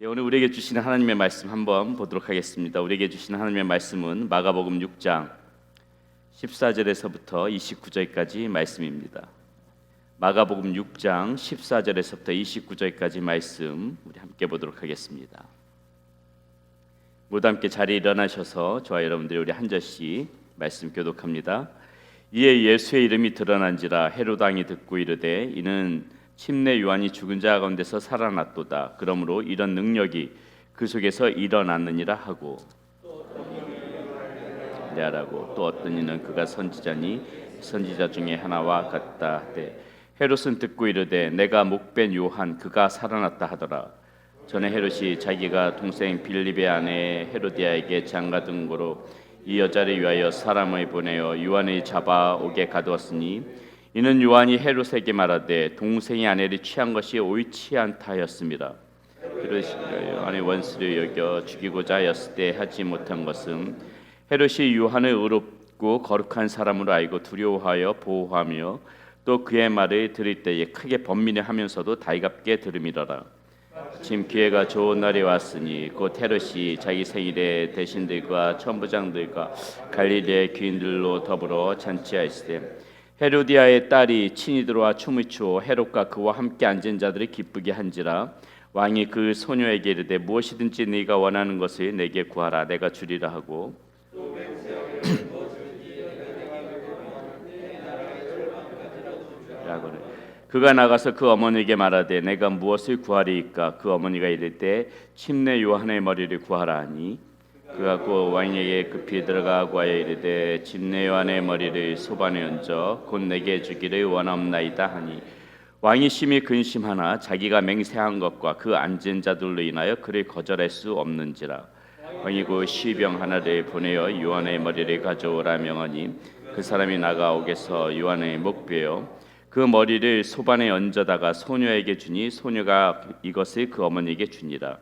오늘 우리에게 주시는 하나님의 말씀 한번 보도록 하겠습니다. 우리에게 주시는 하나님의 말씀은 마가복음 6장 14절에서부터 29절까지 말씀입니다. 마가복음 6장 14절에서부터 29절까지 말씀 우리 함께 보도록 하겠습니다. 모두 함께 자리에 일어나셔서 저와 여러분들이 우리 한 절씩 말씀 교독합니다. 이에 예수의 이름이 드러난지라 헤롯 왕이 듣고 이르되 이는 침례 요한이 죽은 자 가운데서 살아났도다. 그러므로 이런 능력이 그 속에서 일어났느니라 하고 내라고 또 어떤 이는 그가 선지자니 선지자 중에 하나와 같다 하되 헤롯은 듣고 이르되 내가 목벤 요한 그가 살아났다 하더라. 전에 헤롯이 자기가 동생 빌립의 아내 헤로디아에게 장가든 고로 이 여자를 위하여 사람을 보내어 요한을 잡아오게 가두었으니 이는 요한이 헤롯에게 말하되 동생의 아내를 취한 것이 옳지 않다 하였습니다. 헤롯이 요한의 원수를 여겨 죽이고자 하였을 때 하지 못한 것은 헤롯이 요한을 의롭고 거룩한 사람으로 알고 두려워하여 보호하며 또 그의 말을 들을 때에 크게 번민을 하면서도 달갑게 들음이러라. 지금 기회가 좋은 날이 왔으니 곧 헤롯이 자기 생일에 대신들과 천부장들과 갈릴리의 귀인들로 더불어 잔치하였을 때 헤로디아의 딸이 친히 들어와 춤을 추어 헤롯과 그와 함께 앉은 자들을 기쁘게 한지라. 왕이 그 소녀에게 이르되 무엇이든지 네가 원하는 것을 내게 구하라 내가 주리라 하고 그가 나가서 그 어머니에게 말하되 내가 무엇을 구하리이까. 그 어머니가 이르되 침례 요한의 머리를 구하라 하니 그가 그 왕에게 급히 들어가 구하여 이르되 침례 요한의 머리를 소반에 얹어 곧 내게 주기를 원하옵나이다 하니 왕이 심히 근심하나 자기가 맹세한 것과 그 앉은 자들로 인하여 그를 거절할 수 없는지라. 왕이 그 시병 하나를 보내어 요한의 머리를 가져오라 명하니 그 사람이 나가오게서 요한의 목베어 그 머리를 소반에 얹어다가 소녀에게 주니 소녀가 이것을 그 어머니에게 주니라.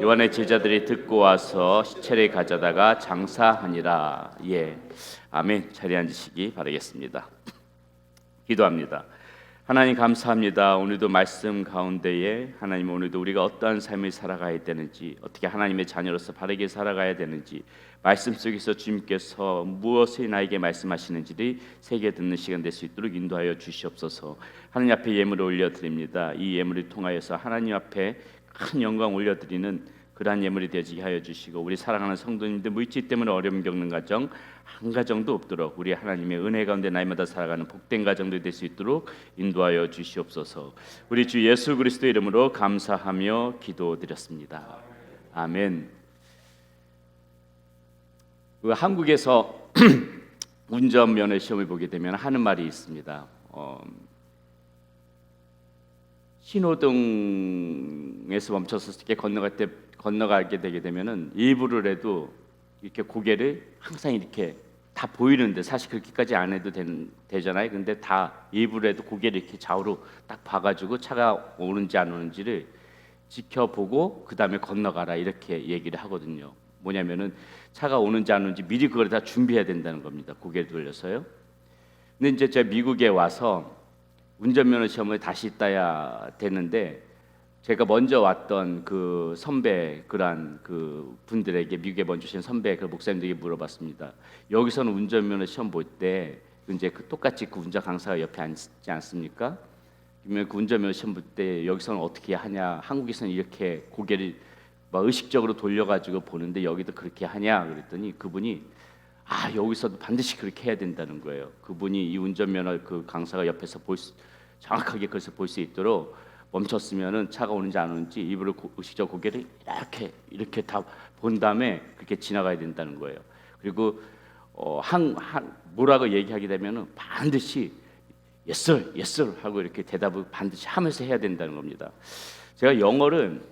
요한의 제자들이 듣고 와서 시체를 가져다가 장사하니라. 예, 아멘. 자리에 앉으시기 바라겠습니다. 기도합니다. 하나님 감사합니다. 오늘도 말씀 가운데에 하나님 오늘도 우리가 어떠한 삶을 살아가야 되는지 어떻게 하나님의 자녀로서 바르게 살아가야 되는지 말씀 속에서 주님께서 무엇을 나에게 말씀하시는지를 새겨 듣는 시간 될 수 있도록 인도하여 주시옵소서. 하나님 앞에 예물을 올려드립니다. 이 예물을 통하여서 하나님 앞에 큰 영광 올려드리는 그러한 예물이 되게 하여 주시고 우리 사랑하는 성도님들 물질 때문에 어려움 겪는 가정 한 가정도 없도록 우리 하나님의 은혜 가운데 날마다 살아가는 복된 가정도 될 수 있도록 인도하여 주시옵소서. 우리 주 예수 그리스도 이름으로 감사하며 기도드렸습니다. 아멘. 한국에서 운전면허 시험을 보게 되면 하는 말이 있습니다. 신호등에서 멈춰서 이렇게 건너가게 되게 되면은 일부러라도 이렇게 고개를 항상 이렇게 다 보이는데 사실 그렇게까지 안 해도 되잖아요. 근데 다 일부러라도 고개를 이렇게 좌우로 딱 봐가지고 차가 오는지 안 오는지를 지켜보고 그 다음에 건너가라 이렇게 얘기를 하거든요. 뭐냐면은 차가 오는지 안 오는지 미리 그걸 다 준비해야 된다는 겁니다. 고개를 돌려서요. 근데 이제 제가 미국에 와서 운전면허 시험을 다시 따야 되는데 제가 먼저 왔던 그 선배 그런 그 분들에게 미국에 먼저 오신 선배 그 목사님들에게 물어봤습니다. 여기서는 운전면허 시험 볼 때 이제 그 똑같이 그 운전 강사가 옆에 앉지 않습니까? 그러면 그 운전면허 시험 볼 때 여기서는 어떻게 하냐? 한국에서는 이렇게 고개를 막 의식적으로 돌려가지고 보는데 여기도 그렇게 하냐? 그랬더니 그분이 여기서도 반드시 그렇게 해야 된다는 거예요. 그분이 이 운전면허 그 강사가 옆에서 정확하게 그래서 볼 수 있도록 멈췄으면은 차가 오는지 안 오는지 입으로 의식적 고개를 이렇게 다 본 다음에 그렇게 지나가야 된다는 거예요. 그리고 뭐라고 얘기하게 되면은 반드시 yes sir, yes sir 하고 이렇게 대답을 반드시 하면서 해야 된다는 겁니다. 제가 영어를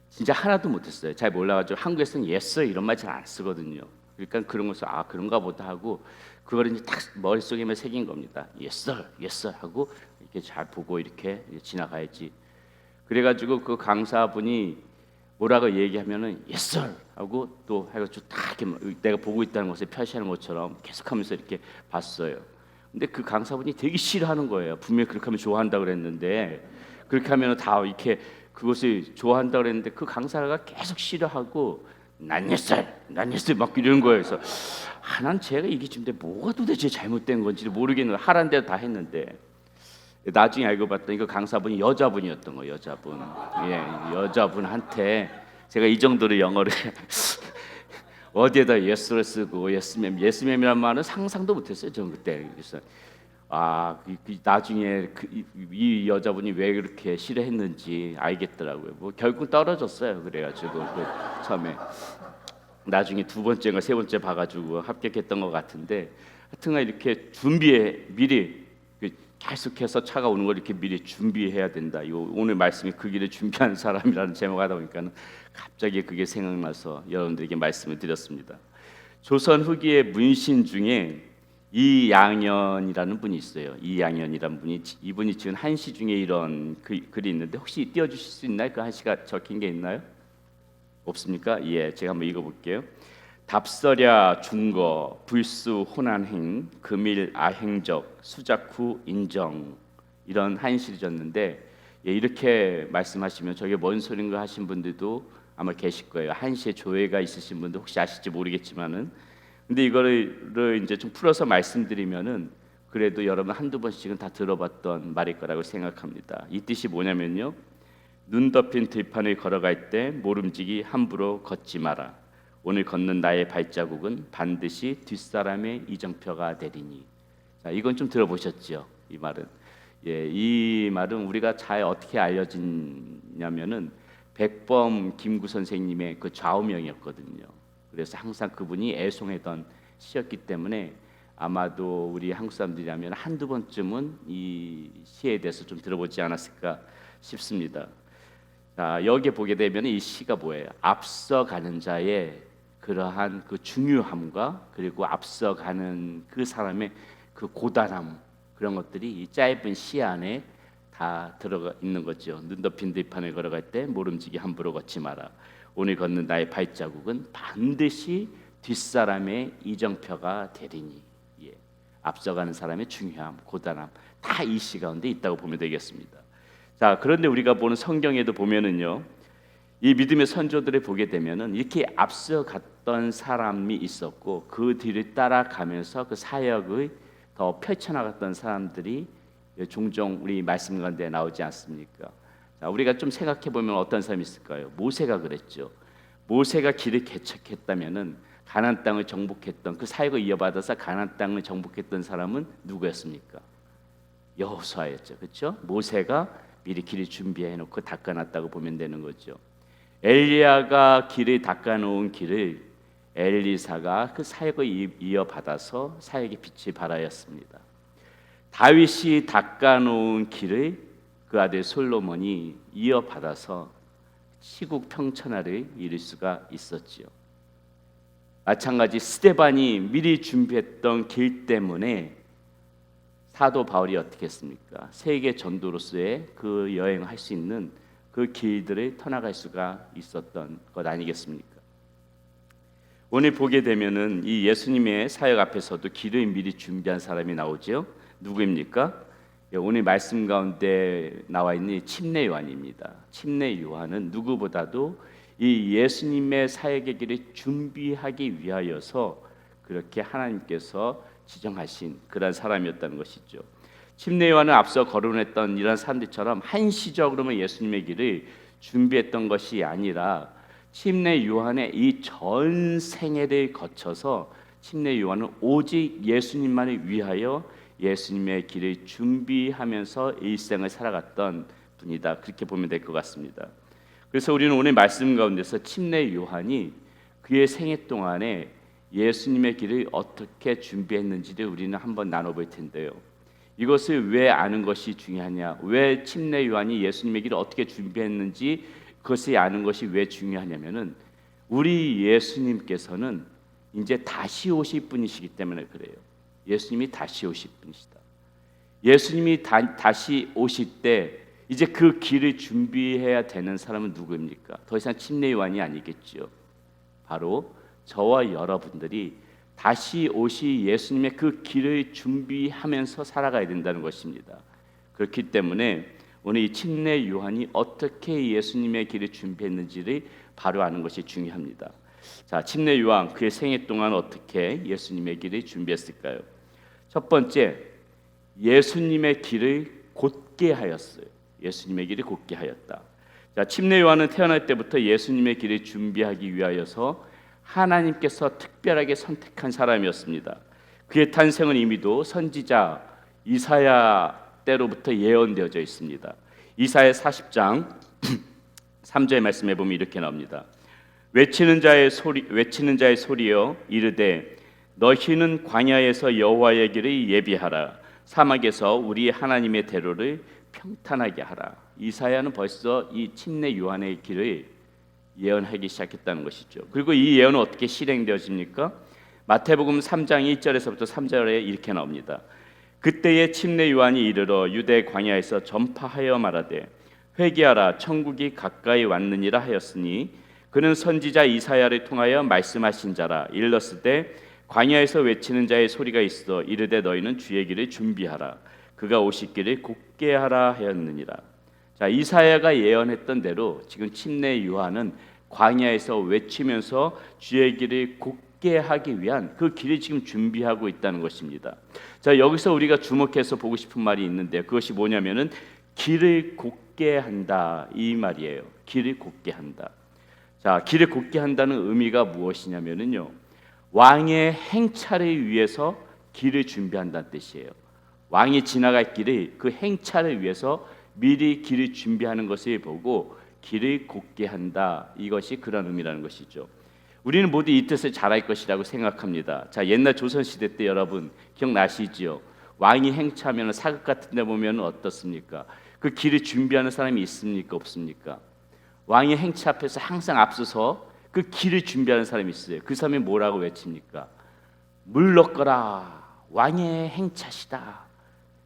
진짜 하나도 못했어요. 잘 몰라가지고 한국에서는 yes sir 이런 말 잘 안 쓰거든요. 그러니까 그런 것을 그런가 보다 하고 그걸 이제 딱 머릿속에만 새긴 겁니다. yes sir, yes sir 하고 이렇게 잘 보고 이렇게 지나가야지. 그래가지고 그 강사분이 뭐라고 얘기하면은 yes sir 하고 또 해가지고 딱 이렇게 내가 보고 있다는 것을 표시하는 것처럼 계속하면서 이렇게 봤어요. 근데 그 강사분이 되게 싫어하는 거예요. 분명히 그렇게 하면 좋아한다 그랬는데 그렇게 하면은 다 이렇게 그것을 좋아한다 그랬는데 그 강사가 계속 싫어하고 난 옛살 막 이러는 거예요. 그래서 난 제가 이게 지금 뭐가 도대체 잘못된 건지 모르겠는데 하라는 대로 다 했는데 나중에 알고 봤더니 그 강사분이 여자분이었던 거예요. 여자분. 예, 여자분한테 제가 이 정도로 영어를 어디에다 예스를 쓰고 예스맴이란 말은 상상도 못했어요. 저는 그때. 그래서 나중에 이 여자분이 왜 그렇게 싫어했는지 알겠더라고요. 뭐 결국 떨어졌어요. 그래가지고 처음에 나중에 두 번째인가 세 번째 봐가지고 합격했던 것 같은데, 하여튼간 이렇게 미리 계속해서 차가 오는 걸 이렇게 미리 준비해야 된다. 이거 오늘 말씀이 그 길을 준비하는 사람이라는 제목 하다 보니까는 갑자기 그게 생각나서 여러분들에게 말씀을 드렸습니다. 조선 후기의 문신 중에 이양현이라는 분이 있어요. 이양현이라는 분이, 이분이 지은 한시 중에 이런 글이 있는데 혹시 띄워주실 수 있나요? 그 한시가 적힌 게 있나요? 없습니까? 예, 제가 한번 읽어볼게요. 답서랴 중거 불수 호난행 금일 아행적 수작후 인정, 이런 한시를 졌는데, 예, 이렇게 말씀하시면 저게 뭔 소린가 하신 분들도 아마 계실 거예요. 한시에 조예가 있으신 분들 혹시 아실지 모르겠지만은, 근데 이거를 이제 좀 풀어서 말씀드리면은 그래도 여러분 한두 번씩은 다 들어봤던 말일 거라고 생각합니다. 이 뜻이 뭐냐면요, 눈 덮인 들판을 걸어갈 때 모름지기 함부로 걷지 마라. 오늘 걷는 나의 발자국은 반드시 뒷사람의 이정표가 되리니. 자, 이건 좀 들어보셨죠? 이 말은. 예, 이 말은 우리가 잘 어떻게 알려지냐면은 백범 김구 선생님의 그 좌우명이었거든요. 그래서 항상 그분이 애송하던 시였기 때문에 아마도 우리 한국 사람들이라면 한두 번쯤은 이 시에 대해서 좀 들어보지 않았을까 싶습니다. 자, 여기에 보게 되면 이 시가 뭐예요? 앞서가는 자의 그러한 그 중요함과 그리고 앞서가는 그 사람의 그 고단함, 그런 것들이 이 짧은 시 안에 다 들어가 있는 거죠. 눈 덮인 들판을 걸어갈 때 모름지기 함부로 걷지 마라. 오늘 걷는 나의 발자국은 반드시 뒷사람의 이정표가 되리니. 예, 앞서가는 사람의 중요함, 고단함 다 이 시 가운데 있다고 보면 되겠습니다. 자, 그런데 우리가 보는 성경에도 보면은요, 이 믿음의 선조들을 보게 되면은 이렇게 앞서갔던 사람이 있었고 그 뒤를 따라가면서 그 사역을 더 펼쳐나갔던 사람들이 종종 우리 말씀 가운데 나오지 않습니까? 자, 우리가 좀 생각해 보면 어떤 사람이 있을까요? 모세가 그랬죠. 모세가 길을 개척했다면은 가나안 땅을 정복했던, 그 사역을 이어받아서 가나안 땅을 정복했던 사람은 누구였습니까? 여호수아였죠. 그렇죠? 모세가 미리 길을 준비해 놓고 닦아놨다고 보면 되는 거죠. 엘리야가 길을 닦아놓은 길을 엘리사가 그 사역을 이어받아서 사역의 빛이 발하였습니다. 다윗이 닦아놓은 길을 그 아들 솔로몬이 이어받아서 시국 평천화를 이룰 수가 있었지요. 마찬가지 스데반이 미리 준비했던 길 때문에 사도 바울이 어떻게 했습니까? 세계 전도로서의 그 여행을 할 수 있는 그 길들을 터나갈 수가 있었던 것 아니겠습니까? 오늘 보게 되면은 이 예수님의 사역 앞에서도 길을 미리 준비한 사람이 나오죠. 누구입니까? 오늘 말씀 가운데 나와 있는 침례 요한입니다. 침례 요한은 누구보다도 이 예수님의 사역의 길을 준비하기 위하여서 그렇게 하나님께서 지정하신 그런 사람이었다는 것이죠. 침례 요한은 앞서 거론했던 이런 사람들처럼 한시적으로만 예수님의 길을 준비했던 것이 아니라 침례 요한의 이 전 생애를 거쳐서 침례 요한은 오직 예수님만을 위하여 예수님의 길을 준비하면서 일생을 살아갔던 분이다. 그렇게 보면 될 것 같습니다. 그래서 우리는 오늘 말씀 가운데서 침례 요한이 그의 생애 동안에 예수님의 길을 어떻게 준비했는지를 우리는 한번 나눠볼 텐데요. 이것을 왜 아는 것이 중요하냐? 왜 침례 요한이 예수님의 길을 어떻게 준비했는지 그것을 아는 것이 왜 중요하냐면은 우리 예수님께서는 이제 다시 오실 분이시기 때문에 그래요. 예수님이 다시 오실 분이시다. 예수님이 다시 오실 때 이제 그 길을 준비해야 되는 사람은 누구입니까? 더 이상 침례 요한이 아니겠죠. 바로 저와 여러분들이 다시 오실 예수님의 그 길을 준비하면서 살아가야 된다는 것입니다. 그렇기 때문에 오늘 이 침례 요한이 어떻게 예수님의 길을 준비했는지를 바로 아는 것이 중요합니다. 자, 침례 요한 그의 생애 동안 어떻게 예수님의 길을 준비했을까요? 첫 번째, 예수님의 길을 곧게 하였어요. 예수님의 길을 곧게 하였다. 자, 침례 요한은 태어날 때부터 예수님의 길을 준비하기 위하여서 하나님께서 특별하게 선택한 사람이었습니다. 그의 탄생은 이미도 선지자 이사야 때로부터 예언되어져 있습니다. 이사야 40장 3절의 말씀에 보면 이렇게 나옵니다. 외치는 자의 소리여 이르되 너희는 광야에서 여호와의 길을 예비하라. 사막에서 우리 하나님의 대로를 평탄하게 하라. 이사야는 벌써 이 침례 요한의 길을 예언하기 시작했다는 것이죠. 그리고 이 예언은 어떻게 실행되어집니까? 마태복음 3장 1절에서부터 3절에 이렇게 나옵니다. 그때에 침례 요한이 이르러 유대 광야에서 전파하여 말하되 회개하라 천국이 가까이 왔느니라 하였으니 그는 선지자 이사야를 통하여 말씀하신 자라. 일렀으되 광야에서 외치는 자의 소리가 있어 이르되 너희는 주의 길을 준비하라. 그가 오실 길을 곧게 하라 하였느니라. 자, 이사야가 예언했던 대로 지금 침례 요한은 광야에서 외치면서 주의 길을 곧게 하기 위한 그 길을 지금 준비하고 있다는 것입니다. 자, 여기서 우리가 주목해서 보고 싶은 말이 있는데 그것이 뭐냐면은 길을 곧게 한다 이 말이에요. 길을 곧게 한다. 자, 길을 곧게 한다는 의미가 무엇이냐면은요, 왕의 행차를 위해서 길을 준비한다는 뜻이에요. 왕이 지나갈 길을 그 행차를 위해서 미리 길을 준비하는 것을 보고 길을 곧게 한다. 이것이 그런 의미라는 것이죠. 우리는 모두 이 뜻을 잘 알 것이라고 생각합니다. 자, 옛날 조선시대 때 여러분 기억나시지요? 왕이 행차하면 사극 같은 데 보면 어떻습니까? 그 길을 준비하는 사람이 있습니까? 없습니까? 왕의 행차 앞에서 항상 앞서서 그 길을 준비하는 사람이 있어요. 그 사람이 뭐라고 외칩니까? 물러거라 왕의 행차시다.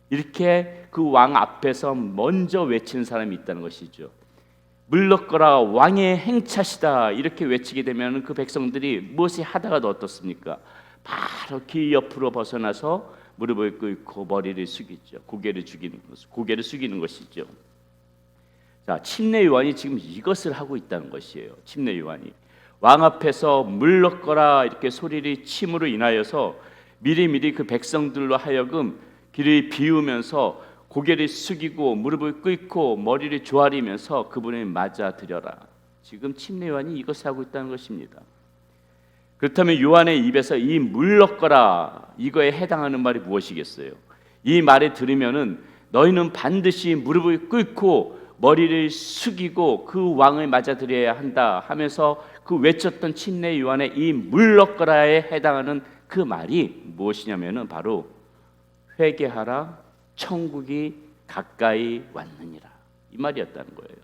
이렇게 그 왕 앞에서 먼저 외치는 사람이 있다는 것이죠. 물러거라 왕의 행차시다 이렇게 외치게 되면 그 백성들이 무엇이 하다가도 어떻습니까? 바로 길 옆으로 벗어나서 무릎을 꿇고 머리를 숙이죠. 고개를 숙이는 것이죠. 자, 침례 요한이 지금 이것을 하고 있다는 것이에요. 침례 요한이 왕 앞에서 물러거라 이렇게 소리를 침으로 인하여서 미리미리 그 백성들로 하여금 길을 비우면서 고개를 숙이고 무릎을 꿇고 머리를 조아리면서 그분을 맞아들여라. 지금 침례 요한이 이것을 하고 있다는 것입니다. 그렇다면 요한의 입에서 이 물러거라 이거에 해당하는 말이 무엇이겠어요? 이 말을 들으면은 너희는 반드시 무릎을 꿇고 머리를 숙이고 그 왕을 맞아들여야 한다 하면서 그 외쳤던 침례 요한의 이 물러거라에 해당하는 그 말이 무엇이냐면은 바로 회개하라 천국이 가까이 왔느니라 이 말이었다는 거예요.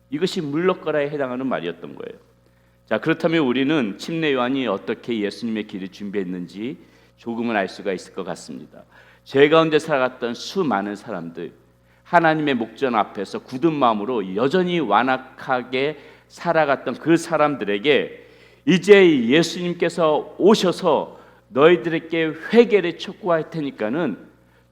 이것이 물러거라에 해당하는 말이었던 거예요. 자, 그렇다면 우리는 침례 요한이 어떻게 예수님의 길을 준비했는지 조금은 알 수가 있을 것 같습니다. 죄 가운데 살아갔던 수많은 사람들, 하나님의 목전 앞에서 굳은 마음으로 여전히 완악하게 살아갔던 그 사람들에게 이제 예수님께서 오셔서 너희들에게 회개를 촉구할 테니까는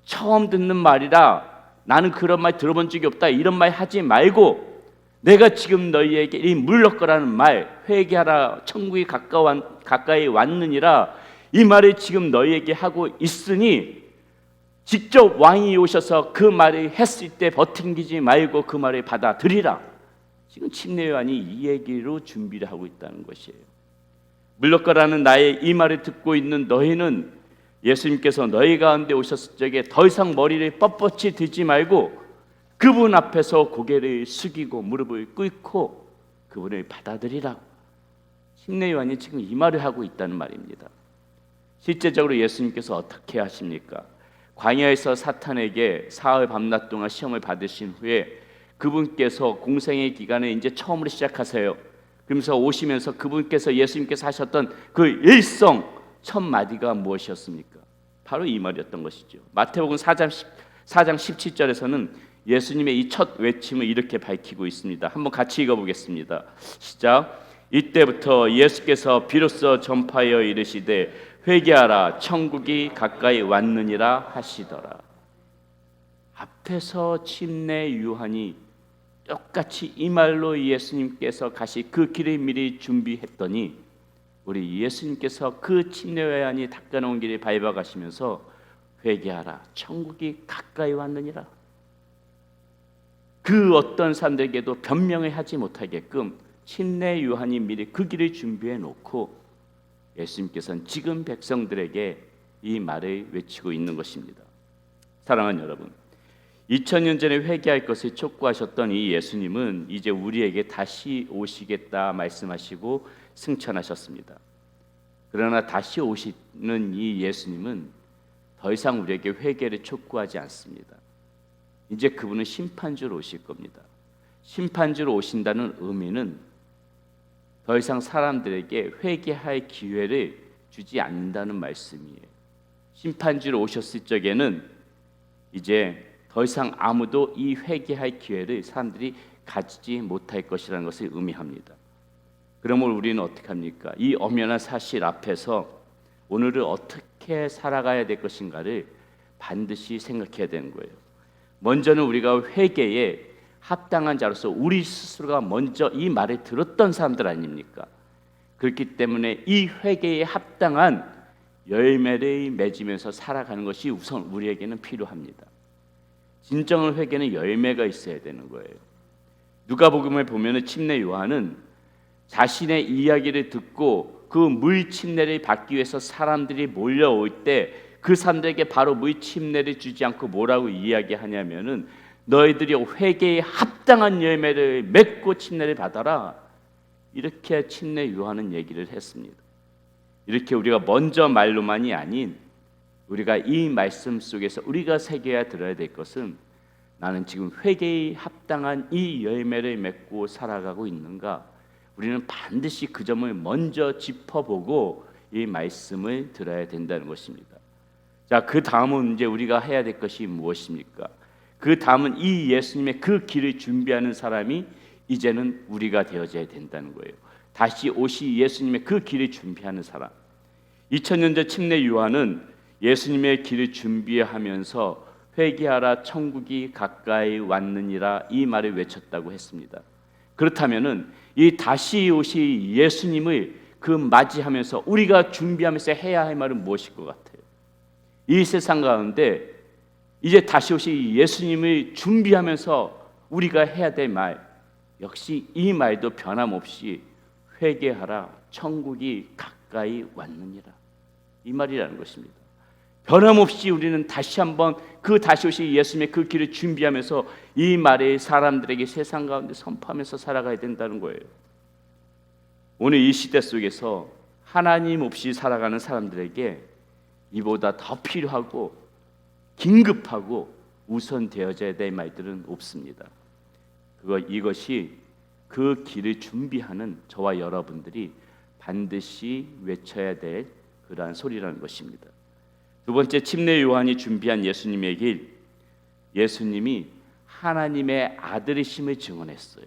처음 듣는 말이라 나는 그런 말 들어본 적이 없다 이런 말 하지 말고 내가 지금 너희에게 이 물러거라는 말 회개하라 천국이 가까이 왔느니라 이 말을 지금 너희에게 하고 있으니 직접 왕이 오셔서 그 말을 했을 때 버팅기지 말고 그 말을 받아들이라. 지금 침례 요한이 이 얘기로 준비를 하고 있다는 것이에요. 물러거라는 나의 이 말을 듣고 있는 너희는 예수님께서 너희 가운데 오셨을 적에 더 이상 머리를 뻣뻣이 들지 말고 그분 앞에서 고개를 숙이고 무릎을 꿇고 그분을 받아들이라고 침례 요한이 지금 이 말을 하고 있다는 말입니다. 실제적으로 예수님께서 어떻게 하십니까? 광야에서 사탄에게 사흘 밤낮 동안 시험을 받으신 후에 그분께서 공생의 기간을 이제 처음으로 시작하세요. 그러면서 오시면서 그분께서 예수님께서 하셨던 그 일성 첫 마디가 무엇이었습니까? 바로 이 말이었던 것이죠. 마태복음 4장 17절에서는 예수님의 이 첫 외침을 이렇게 밝히고 있습니다. 한번 같이 읽어보겠습니다. 시작. 이때부터 예수께서 비로소 전파하여 이르시되 회개하라 천국이 가까이 왔느니라 하시더라. 앞에서 침례 요한이 똑같이 이 말로 예수님께서 가시 그 길을 미리 준비했더니 우리 예수님께서 그 침례 요한이 닦아놓은 길을 밟아가시면서 회개하라, 천국이 가까이 왔느니라. 그 어떤 사람들에게도 변명을 하지 못하게끔 침례 요한이 미리 그 길을 준비해 놓고 예수님께서는 지금 백성들에게 이 말을 외치고 있는 것입니다. 사랑하는 여러분, 2000년 전에 회개할 것을 촉구하셨던 이 예수님은 이제 우리에게 다시 오시겠다 말씀하시고 승천하셨습니다. 그러나 다시 오시는 이 예수님은 더 이상 우리에게 회개를 촉구하지 않습니다. 이제 그분은 심판주로 오실 겁니다. 심판주로 오신다는 의미는 더 이상 사람들에게 회개할 기회를 주지 않는다는 말씀이에요. 심판주로 오셨을 적에는 이제 더 이상 아무도 이 회개할 기회를 사람들이 가지지 못할 것이라는 것을 의미합니다. 그러므로 우리는 어떻게 합니까? 이 엄연한 사실 앞에서 오늘을 어떻게 살아가야 될 것인가를 반드시 생각해야 되는 거예요. 먼저는 우리가 회개에 합당한 자로서 우리 스스로가 먼저 이 말을 들었던 사람들 아닙니까? 그렇기 때문에 이 회개에 합당한 열매를 맺으면서 살아가는 것이 우선 우리에게는 필요합니다. 진정한 회개는 열매가 있어야 되는 거예요. 누가복음을 보면은 침례 요한은 자신의 이야기를 듣고 그 물 침례를 받기 위해서 사람들이 몰려올 때 그 사람들에게 바로 물 침례를 주지 않고 뭐라고 이야기하냐면은 너희들이 회개에 합당한 열매를 맺고 침례를 받아라, 이렇게 침례 요한은 얘기를 했습니다. 이렇게 우리가 먼저 말로만이 아닌 우리가 이 말씀 속에서 우리가 새겨야 들어야 될 것은 나는 지금 회개에 합당한 이 열매를 맺고 살아가고 있는가? 우리는 반드시 그 점을 먼저 짚어보고 이 말씀을 들어야 된다는 것입니다. 자, 그 다음은 이제 우리가 해야 될 것이 무엇입니까? 그 다음은 이 예수님의 그 길을 준비하는 사람이 이제는 우리가 되어져야 된다는 거예요. 다시 오시 예수님의 그 길을 준비하는 사람. 2000년 전 침례 요한은 예수님의 길을 준비하면서 회개하라, 천국이 가까이 왔느니라 이 말을 외쳤다고 했습니다. 그렇다면은 이 다시 오시 예수님을 그 맞이하면서 우리가 준비하면서 해야 할 말은 무엇일 것 같아요? 이 세상 가운데 이제 다시 오시 예수님을 준비하면서 우리가 해야 될 말, 역시 이 말도 변함없이 회개하라, 천국이 가까이 왔느니라, 이 말이라는 것입니다. 변함없이 우리는 다시 한번 그 다시 오실 예수님의 그 길을 준비하면서 이 말을 사람들에게 세상 가운데 선포하면서 살아가야 된다는 거예요. 오늘 이 시대 속에서 하나님 없이 살아가는 사람들에게 이보다 더 필요하고 긴급하고 우선되어져야 될 말들은 없습니다. 이것이 그 길을 준비하는 저와 여러분들이 반드시 외쳐야 될 그러한 소리라는 것입니다. 두 번째, 침례 요한이 준비한 예수님의 길, 예수님이 하나님의 아들이심을 증언했어요.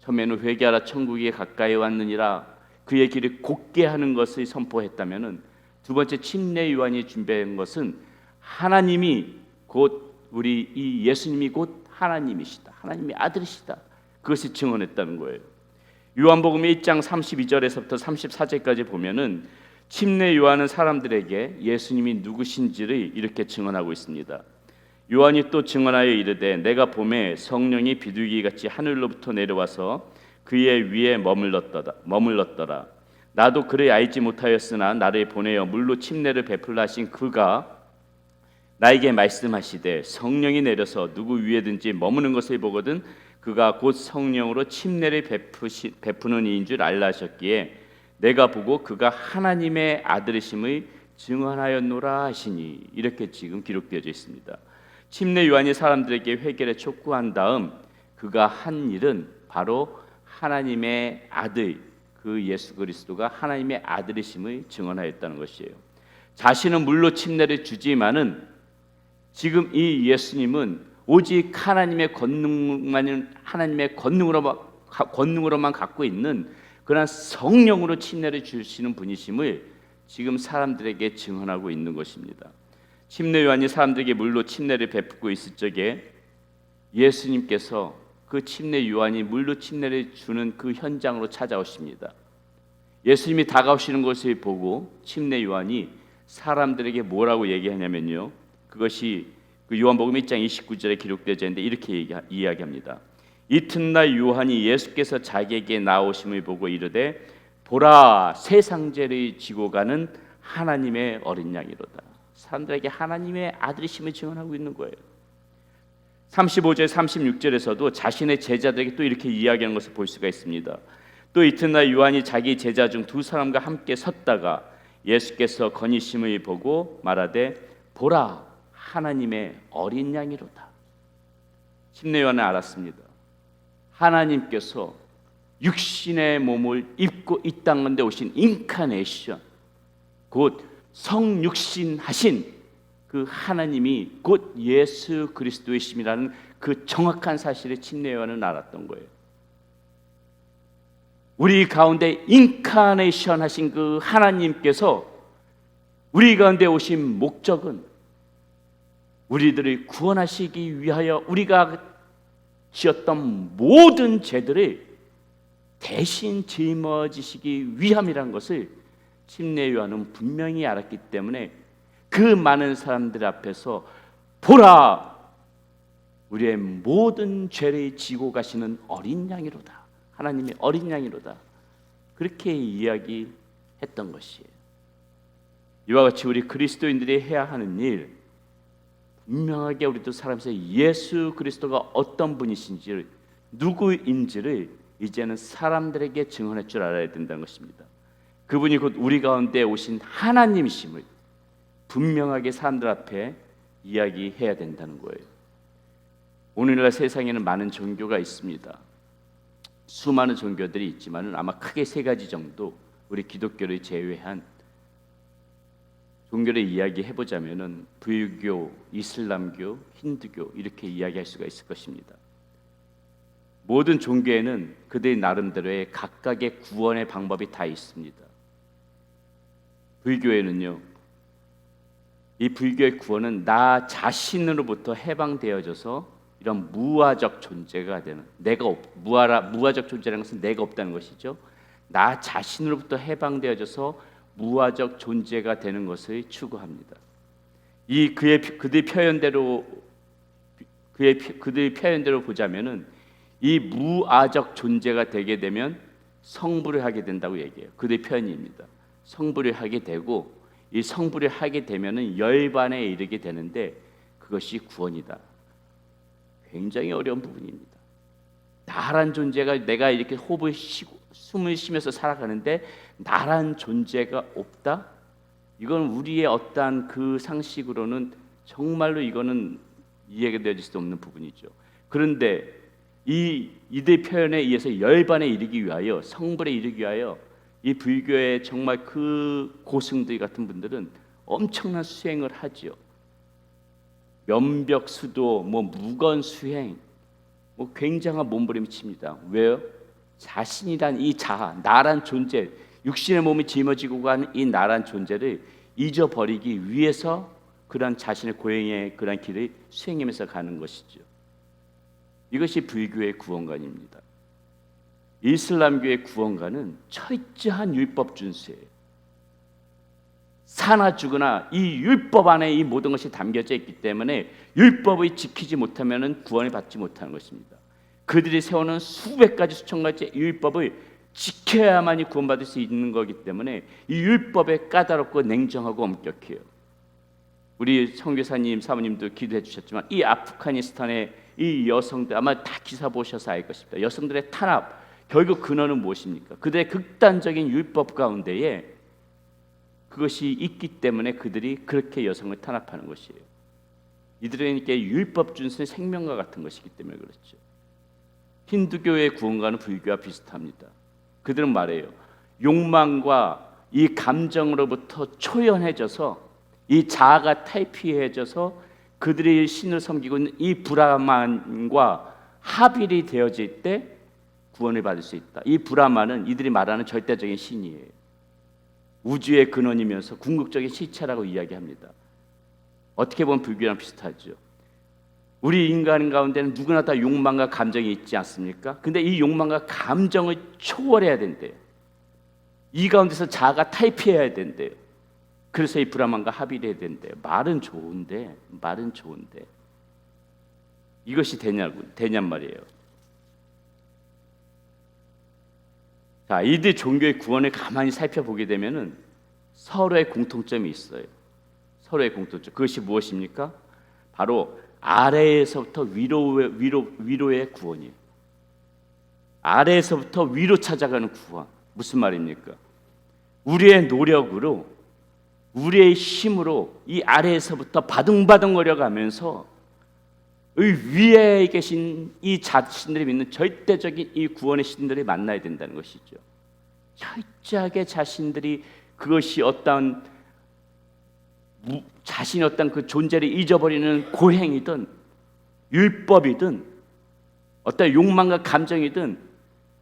처음에는 회개하라, 천국이 가까이 왔느니라 그의 길을 곧게 하는 것을 선포했다면은, 두 번째 침례 요한이 준비한 것은 하나님이 곧 우리 이 예수님이 곧 하나님이시다, 하나님의 아들이시다, 그것을 증언했다는 거예요. 요한복음 1장 32절에서부터 34절까지 보면은 침례 요한은 사람들에게 예수님이 누구신지를 이렇게 증언하고 있습니다. 요한이 또 증언하여 이르되 내가 봄에 성령이 비둘기같이 하늘로부터 내려와서 그의 위에 머물렀더라. 나도 그를 알지 못하였으나 나를 보내어 물로 침례를 베풀라 하신 그가 나에게 말씀하시되 성령이 내려서 누구 위에든지 머무는 것을 보거든 그가 곧 성령으로 침례를 베푸는 이인 줄 알라 하셨기에 내가 보고 그가 하나님의 아들이심을 증언하였노라 하시니, 이렇게 지금 기록되어져 있습니다. 침례 요한이 사람들에게 회개를 촉구한 다음 그가 한 일은 바로 하나님의 아들, 그 예수 그리스도가 하나님의 아들이심을 증언하였다는 것이에요. 자신은 물로 침례를 주지만은 지금 이 예수님은 오직 하나님의 권능으로만 갖고 있는 그러나 성령으로 침례를 주시는 분이심을 지금 사람들에게 증언하고 있는 것입니다. 침례 요한이 사람들에게 물로 침례를 베푸고 있을 적에 예수님께서 그 침례 요한이 물로 침례를 주는 그 현장으로 찾아오십니다. 예수님이 다가오시는 것을 보고 침례 요한이 사람들에게 뭐라고 얘기하냐면요, 그것이 그 요한복음 1장 29절에 기록되어 있는데 이렇게 이야기합니다. 이튿날 요한이 예수께서 자기에게 나오심을 보고 이르되 보라, 세상 죄를 지고 가는 하나님의 어린 양이로다. 사람들에게 하나님의 아들이심을 증언하고 있는 거예요. 35절 36절에서도 자신의 제자들에게 또 이렇게 이야기하는 것을 볼 수가 있습니다. 또 이튿날 요한이 자기 제자 중 두 사람과 함께 섰다가 예수께서 거니심을 보고 말하되 보라, 하나님의 어린 양이로다. 침례 요한은 알았습니다. 하나님께서 육신의 몸을 입고 이 땅에 오신 인카네이션, 곧 성육신 하신 그 하나님이 곧 예수 그리스도이심이라는 그 정확한 사실을 침례 요한은 알았던 거예요. 우리 가운데 인카네이션 하신 그 하나님께서 우리 가운데 오신 목적은 우리들을 구원하시기 위하여 우리가 지었던 모든 죄들을 대신 짊어지시기 위함이라는 것을 침례 요한은 분명히 알았기 때문에 그 많은 사람들 앞에서 보라, 우리의 모든 죄를 지고 가시는 어린 양이로다, 하나님의 어린 양이로다, 그렇게 이야기했던 것이에요. 이와 같이 우리 그리스도인들이 해야 하는 일, 분명하게 우리도 살아가면서 예수 그리스도가 어떤 분이신지를, 누구인지를 이제는 사람들에게 증언할 줄 알아야 된다는 것입니다. 그분이 곧 우리 가운데 오신 하나님이심을 분명하게 사람들 앞에 이야기해야 된다는 거예요. 오늘날 세상에는 많은 종교가 있습니다. 수많은 종교들이 있지만 아마 크게 세 가지 정도 우리 기독교를 제외한 종교를 이야기해보자면 불교, 이슬람교, 힌두교 이렇게 이야기할 수가 있을 것입니다. 모든 종교에는 그들의 나름대로의 각각의 구원의 방법이 다 있습니다. 불교에는요, 이 불교의 구원은 나 자신으로부터 해방되어져서 이런 무아적 존재가 되는, 무아적 존재라는 것은 내가 없다는 것이죠. 나 자신으로부터 해방되어져서 무아적 존재가 되는 것을 추구합니다. 그들의 표현대로 보자면은 이 무아적 존재가 되게 되면 성불을 하게 된다고 얘기해요. 그들의 표현입니다. 성불을 하게 되고 이 성불을 하게 되면은 열반에 이르게 되는데 그것이 구원이다. 굉장히 어려운 부분입니다. 나란 존재가, 내가 이렇게 호흡을 쉬고 숨을 쉬면서 살아가는데 나란 존재가 없다? 이건 우리의 어떠한 그 상식으로는 정말로 이거는 이해가 되어질 수 없는 부분이죠. 그런데 이들 표현에 의해서 열반에 이르기 위하여, 성불에 이르기 위하여 이 불교의 정말 그 고승들 같은 분들은 엄청난 수행을 하지요. 면벽수도, 무건수행, 굉장한 몸부림을 칩니다. 왜요? 자신이란 이 자아, 나란 존재, 육신의 몸이 짊어지고 간 이 나란 존재를 잊어버리기 위해서 그런 자신의 고행의 그런 길을 수행하면서 가는 것이죠. 이것이 불교의 구원관입니다. 이슬람교의 구원관은 철저한 율법 준수예요. 사나 죽으나 이 율법 안에 이 모든 것이 담겨져 있기 때문에 율법을 지키지 못하면 구원을 받지 못하는 것입니다. 그들이 세우는 수백 가지 수천 가지 율법을 지켜야만이 구원받을 수 있는 거기 때문에 이 율법에 까다롭고 냉정하고 엄격해요. 우리 선교사님, 사모님도 기도해 주셨지만 이 아프가니스탄의 이 여성들 아마 다 기사 보셔서 알 것입니다. 여성들의 탄압, 결국 근원은 무엇입니까? 그들의 극단적인 율법 가운데에 그것이 있기 때문에 그들이 그렇게 여성을 탄압하는 것이에요. 이들에게 율법 준수는 생명과 같은 것이기 때문에 그렇죠. 힌두교의 구원과는 불교와 비슷합니다. 그들은 말해요. 욕망과 이 감정으로부터 초연해져서 이 자아가 탈피해져서 그들이 신을 섬기고 있는 이 브라만과 합일이 되어질 때 구원을 받을 수 있다. 이 브라만은 이들이 말하는 절대적인 신이에요. 우주의 근원이면서 궁극적인 시체라고 이야기합니다. 어떻게 보면 불교랑 비슷하죠. 우리 인간 가운데는 누구나 다 욕망과 감정이 있지 않습니까? 근데 이 욕망과 감정을 초월해야 된대요. 이 가운데서 자아가 타협해야 된대요. 그래서 이 브라만과 합의를 해야 된대요. 말은 좋은데 이것이 되냔 말이에요. 자, 이들 종교의 구원을 가만히 살펴보게 되면은 서로의 공통점이 있어요. 서로의 공통점. 그것이 무엇입니까? 바로 아래에서부터 위로의 구원이에요. 아래에서부터 위로 찾아가는 구원. 무슨 말입니까? 우리의 노력으로, 우리의 힘으로 이 아래에서부터 바둥바둥거려 가면서 위에 계신 이 자신들이 믿는 절대적인 이 구원의 신들을 만나야 된다는 것이죠. 철저하게 자신들이 그것이 어떤 자신의 어떤 그 존재를 잊어버리는 고행이든 율법이든 어떤 욕망과 감정이든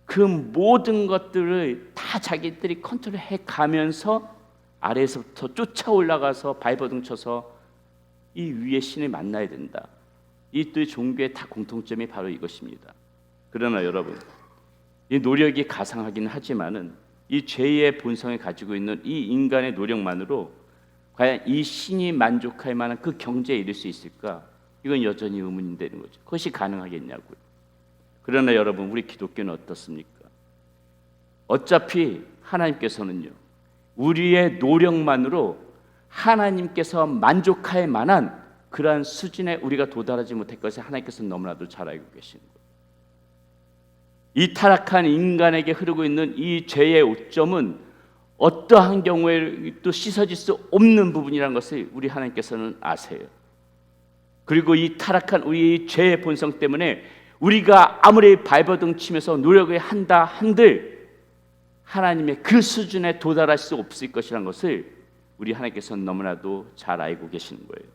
그 모든 것들을 다 자기들이 컨트롤해 가면서 아래에서부터 쫓아 올라가서 발버둥 쳐서 이 위의 신을 만나야 된다. 이 두 종교의 다 공통점이 바로 이것입니다. 그러나 여러분, 이 노력이 가상하긴 하지만은 이 죄의 본성을 가지고 있는 이 인간의 노력만으로 과연 이 신이 만족할 만한 그 경지에 이를 수 있을까? 이건 여전히 의문이 되는 거죠. 그것이 가능하겠냐고요. 그러나 여러분, 우리 기독교는 어떻습니까? 어차피 하나님께서는요, 우리의 노력만으로 하나님께서 만족할 만한 그러한 수준에 우리가 도달하지 못할 것을 하나님께서 너무나도 잘 알고 계시는 거예요. 이 타락한 인간에게 흐르고 있는 이 죄의 오점은 어떠한 경우에도 씻어질 수 없는 부분이라는 것을 우리 하나님께서는 아세요. 그리고 이 타락한 우리의 죄의 본성 때문에 우리가 아무리 발버둥 치면서 노력을 한다 한들 하나님의 그 수준에 도달할 수 없을 것이라는 것을 우리 하나님께서는 너무나도 잘 알고 계시는 거예요.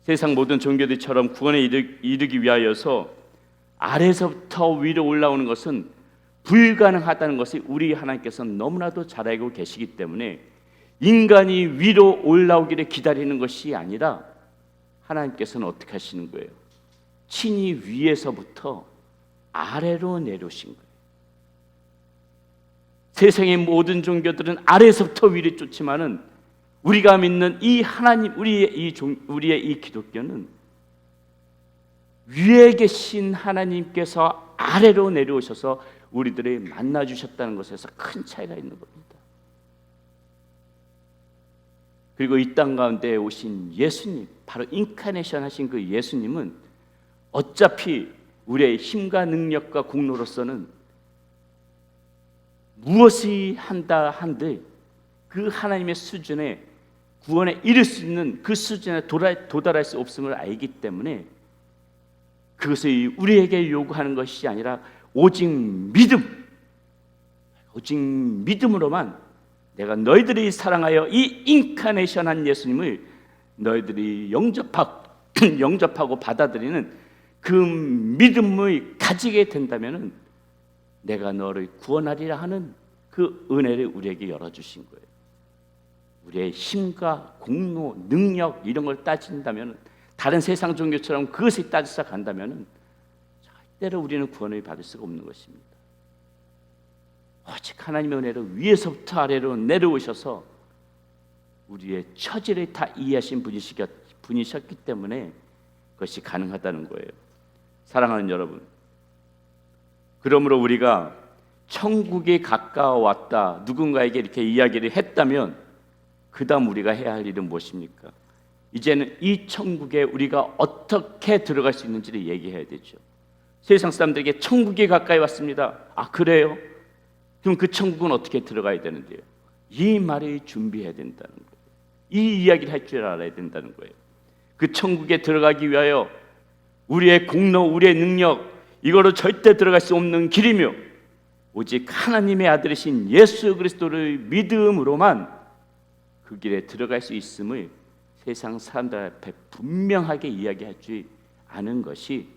세상 모든 종교들처럼 구원에 이르기 위하여서 아래서부터 위로 올라오는 것은 불가능하다는 것을 우리 하나님께서는 너무나도 잘 알고 계시기 때문에 인간이 위로 올라오기를 기다리는 것이 아니라 하나님께서는 어떻게 하시는 거예요? 친히 위에서부터 아래로 내려오신 거예요. 세상의 모든 종교들은 아래에서부터 위를 쫓지만은 우리가 믿는 이 하나님, 우리의 이 기독교는 위에 계신 하나님께서 아래로 내려오셔서 우리들을 만나 주셨다는 것에서 큰 차이가 있는 겁니다. 그리고 이 땅 가운데 오신 예수님, 바로 인카네이션 하신 그 예수님은 어차피 우리의 힘과 능력과 공로로서는 무엇이 한다 한들 그 하나님의 수준에 구원에 이를 수 있는 그 수준에 도달할 수 없음을 알기 때문에 그것을 우리에게 요구하는 것이 아니라 오직 믿음으로만 내가 너희들이 사랑하여 이 인카네이션한 예수님을 너희들이 영접하고 받아들이는 그 믿음을 가지게 된다면 내가 너를 구원하리라 하는 그 은혜를 우리에게 열어주신 거예요. 우리의 힘과 공로, 능력 이런 걸 따진다면 다른 세상 종교처럼 그것을 따지서 간다면 절대로 우리는 구원을 받을 수가 없는 것입니다. 오직 하나님의 은혜로 위에서부터 아래로 내려오셔서 우리의 처지를 다 이해하신 분이셨기 때문에 그것이 가능하다는 거예요. 사랑하는 여러분, 그러므로 우리가 천국이 가까워왔다 누군가에게 이렇게 이야기를 했다면 그 다음 우리가 해야 할 일은 무엇입니까? 이제는 이 천국에 우리가 어떻게 들어갈 수 있는지를 얘기해야 되죠. 세상 사람들에게 천국이 가까이 왔습니다. 아, 그래요? 그럼 그 천국은 어떻게 들어가야 되는데요? 이 말을 준비해야 된다는 거예요. 이 이야기를 할 줄 알아야 된다는 거예요. 그 천국에 들어가기 위하여 우리의 공로, 우리의 능력 이거로 절대 들어갈 수 없는 길이며 오직 하나님의 아들이신 예수 그리스도를 믿음으로만 그 길에 들어갈 수 있음을 세상 사람들 앞에 분명하게 이야기할 줄 아는 것이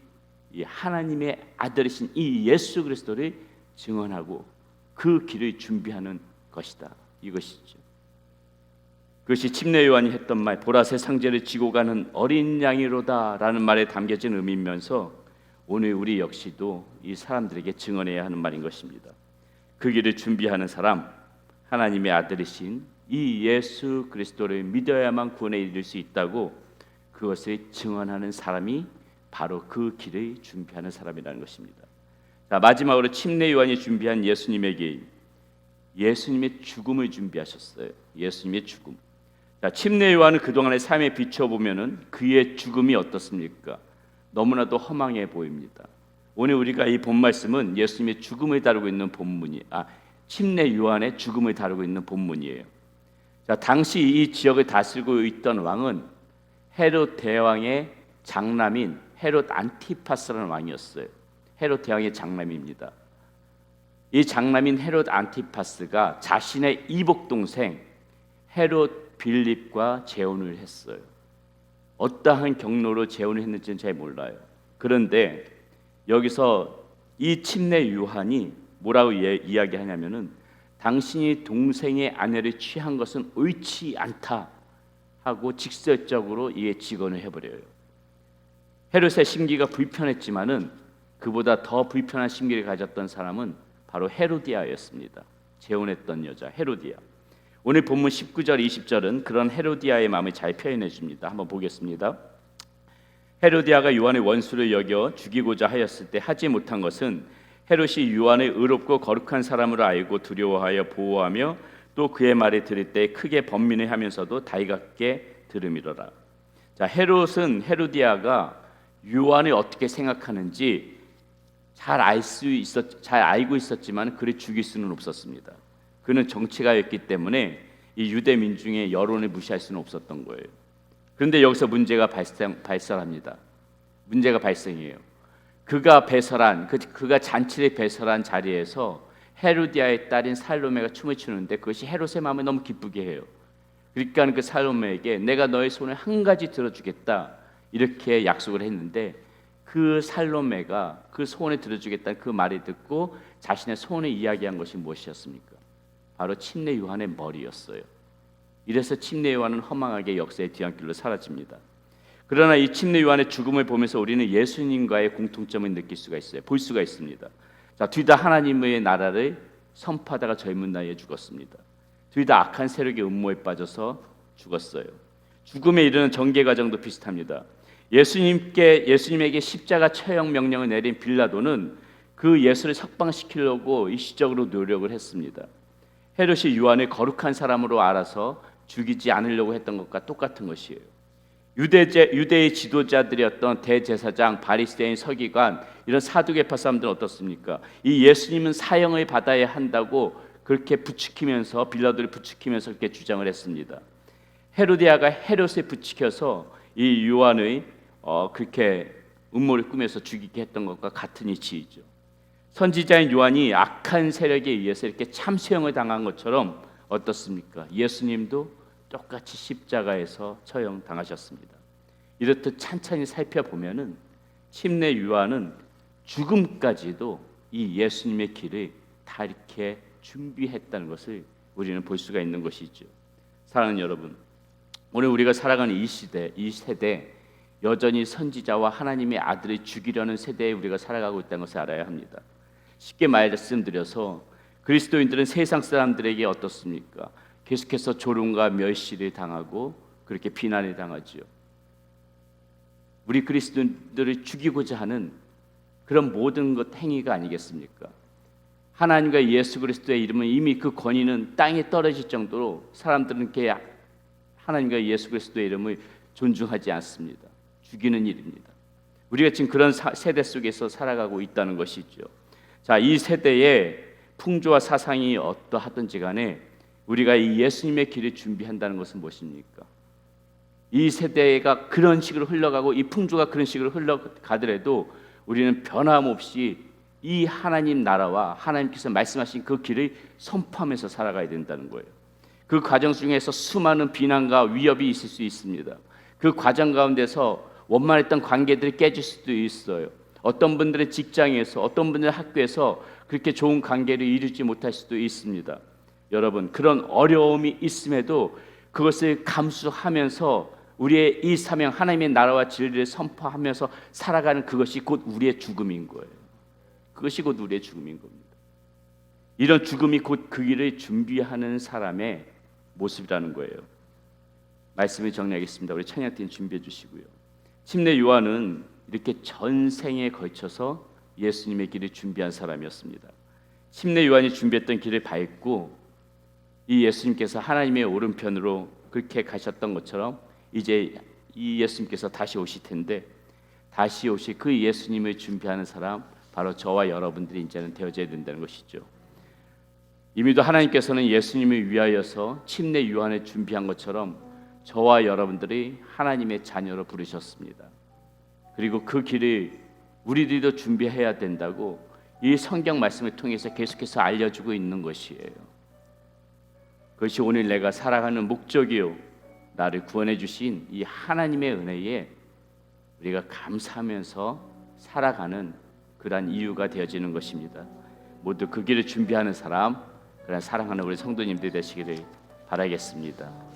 이 하나님의 아들이신 이 예수 그리스도를 증언하고 그 길을 준비하는 것이다. 이것이죠. 그것이 침례 요한이 했던 말, 보라색 상제를 지고 가는 어린 양이로다라는 말에 담겨진 의미이면서 오늘 우리 역시도 이 사람들에게 증언해야 하는 말인 것입니다. 그 길을 준비하는 사람, 하나님의 아들이신 이 예수 그리스도를 믿어야만 구원에 이를 수 있다고 그것을 증언하는 사람이 바로 그 길을 준비하는 사람이라는 것입니다. 자, 마지막으로 침례 요한이 준비한 예수님의 길, 예수님의 죽음을 준비하셨어요. 예수님의 죽음. 자, 침례 요한은 그동안의 삶에 비춰보면은 그의 죽음이 어떻습니까? 너무나도 허망해 보입니다. 오늘 우리가 이 본 말씀은 예수님의 죽음을 다루고 있는 본문이 침례 요한의 죽음을 다루고 있는 본문이에요. 자, 당시 이 지역을 다스리고 있던 왕은 헤롯 대왕의 장남인 헤롯 안티파스라는 왕이었어요. 헤롯 대왕의 장남입니다. 이 장남인 헤롯 안티파스가 자신의 이복 동생 헤롯 빌립과 재혼을 했어요. 어떠한 경로로 재혼을 했는지는 잘 몰라요. 그런데 여기서 이 침례 요한이 뭐라고 이야기하냐면은 당신이 동생의 아내를 취한 것은 옳지 않다 하고 직설적으로 이에 직언을 해버려요. 헤롯의 심기가 불편했지만은 그보다 더 불편한 심기를 가졌던 사람은 바로 헤로디아였습니다. 재혼했던 여자 헤로디아. 오늘 본문 19절 20절은 그런 헤로디아의 마음을 잘 표현해 줍니다. 한번 보겠습니다. 헤로디아가 요한의 원수를 여겨 죽이고자 하였을 때 하지 못한 것은 헤롯이 요한을 의롭고 거룩한 사람으로 알고 두려워하여 보호하며 또 그의 말을 들을 때 크게 번민을 하면서도 달갑게 들음이로라. 자, 헤롯은 헤로디아가 요한을 어떻게 생각하는지 잘 알고 있었지만 그를 죽일 수는 없었습니다. 그는 정치가였기 때문에 이 유대 민중의 여론을 무시할 수는 없었던 거예요. 그런데 여기서 문제가 발생합니다. 문제가 발생해요. 그가 잔치를 배설한 자리에서 헤로디아의 딸인 살로메가 춤을 추는데 그것이 헤롯의 마음을 너무 기쁘게 해요. 그러니까 그 살로메에게 내가 너의 손을 한 가지 들어주겠다 이렇게 약속을 했는데 그 살로메가 그 소원을 들어주겠다는 그 말을 듣고 자신의 소원을 이야기한 것이 무엇이었습니까? 바로 침례 요한의 머리였어요. 이래서 침례 요한은 허망하게 역사의 뒤안길로 사라집니다. 그러나 이 침례 요한의 죽음을 보면서 우리는 예수님과의 공통점을 느낄 수가 있어요. 볼 수가 있습니다. 자, 둘 다 하나님의 나라를 선포하다가 젊은 나이에 죽었습니다. 둘 다 악한 세력의 음모에 빠져서 죽었어요. 죽음에 이르는 전개 과정도 비슷합니다. 예수님에게 십자가 처형 명령을 내린 빌라도는 그 예수를 석방시키려고 일시적으로 노력을 했습니다. 헤롯이 요한을 거룩한 사람으로 알아서 죽이지 않으려고 했던 것과 똑같은 것이에요. 유대의 지도자들이었던 대제사장, 바리새인, 서기관 이런 사두개파 사람들은 어떻습니까? 이 예수님은 사형을 받아야 한다고 그렇게 부추기면서 빌라도를 부추기면서 그렇게 주장을 했습니다. 헤로디아가 헤롯을 부추겨서 이 요한의 그렇게 음모를 꾸며서 죽이게 했던 것과 같은 이치이죠. 선지자인 요한이 악한 세력에 의해서 이렇게 참수형을 당한 것처럼 어떻습니까? 예수님도 똑같이 십자가에서 처형당하셨습니다. 이렇듯 찬찬히 살펴보면은 침례 요한은 죽음까지도 이 예수님의 길을 다 이렇게 준비했다는 것을 우리는 볼 수가 있는 것이죠. 사랑하는 여러분, 오늘 우리가 살아가는 이 세대 여전히 선지자와 하나님의 아들을 죽이려는 세대에 우리가 살아가고 있다는 것을 알아야 합니다. 쉽게 말씀드려서 그리스도인들은 세상 사람들에게 어떻습니까? 계속해서 조롱과 멸시를 당하고 그렇게 비난을 당하죠. 우리 그리스도인들을 죽이고자 하는 그런 모든 것 행위가 아니겠습니까? 하나님과 예수 그리스도의 이름은 이미 그 권위는 땅에 떨어질 정도로 사람들은 이렇게 하나님과 예수 그리스도의 이름을 존중하지 않습니다. 죽이는 일입니다. 우리가 지금 그런 세대 속에서 살아가고 있다는 것이죠. 자, 이 세대의 풍조와 사상이 어떠하든지 간에 우리가 이 예수님의 길을 준비한다는 것은 무엇입니까? 이 세대가 그런 식으로 흘러가고 이 풍조가 그런 식으로 흘러가더라도 우리는 변함없이 이 하나님 나라와 하나님께서 말씀하신 그 길을 선포하면서 살아가야 된다는 거예요. 그 과정 중에서 수많은 비난과 위협이 있을 수 있습니다. 그 과정 가운데서 원만했던 관계들이 깨질 수도 있어요. 어떤 분들의 직장에서, 어떤 분들의 학교에서 그렇게 좋은 관계를 이루지 못할 수도 있습니다. 여러분, 그런 어려움이 있음에도 그것을 감수하면서 우리의 이 사명, 하나님의 나라와 진리를 선포하면서 살아가는 그것이 곧 우리의 죽음인 거예요. 그것이 곧 우리의 죽음인 겁니다. 이런 죽음이 곧 그 길을 준비하는 사람의 모습이라는 거예요. 말씀을 정리하겠습니다. 우리 찬양팀 준비해 주시고요. 침례 요한은 이렇게 전생에 걸쳐서 예수님의 길을 준비한 사람이었습니다. 침례 요한이 준비했던 길을 밟고 이 예수님께서 하나님의 오른편으로 그렇게 가셨던 것처럼 이제 이 예수님께서 다시 오실 텐데, 다시 오실 그 예수님을 준비하는 사람, 바로 저와 여러분들이 이제는 되어져야 된다는 것이죠. 이미도 하나님께서는 예수님을 위하여서 침례 요한을 준비한 것처럼 저와 여러분들이 하나님의 자녀로 부르셨습니다. 그리고 그 길을 우리들도 준비해야 된다고 이 성경 말씀을 통해서 계속해서 알려주고 있는 것이에요. 그것이 오늘 내가 살아가는 목적이요, 나를 구원해 주신 이 하나님의 은혜에 우리가 감사하면서 살아가는 그러한 이유가 되어지는 것입니다. 모두 그 길을 준비하는 사람, 그런 사랑하는 우리 성도님들 되시기를 바라겠습니다.